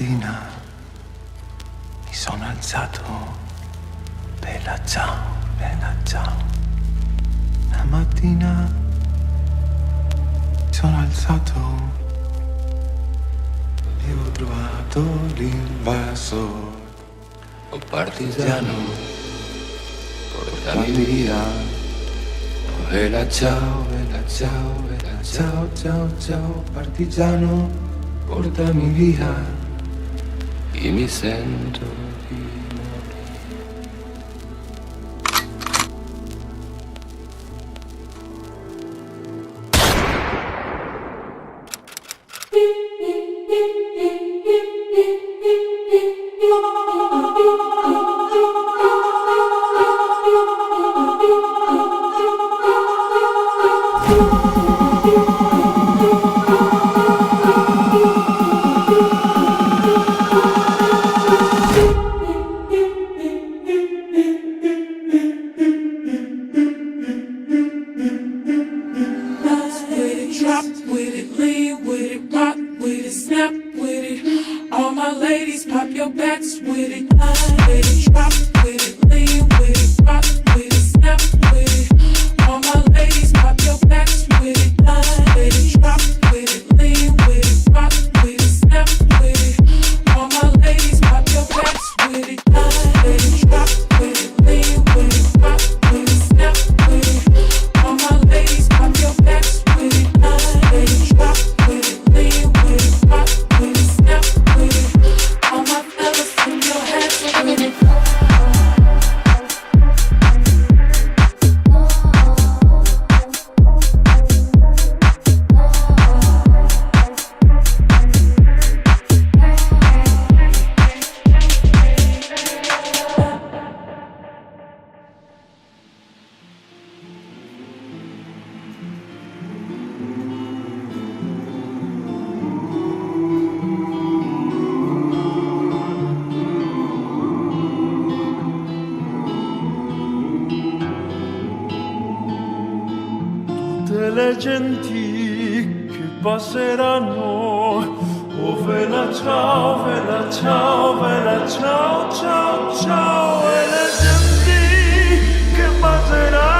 mattina mi sono alzato, bella ciao, bella ciao. La mattina mi sono alzato e ho trovato l'invasore. Oh partigiano, portami via. Oh bella ciao, bella ciao, bella ciao, ciao, ciao. Partigiano, portami via. Io mi sento di morire. Le genti che passeranno, oh vela ciao, vela ciao, vela ciao, ciao, ciao, e le genti che passeranno.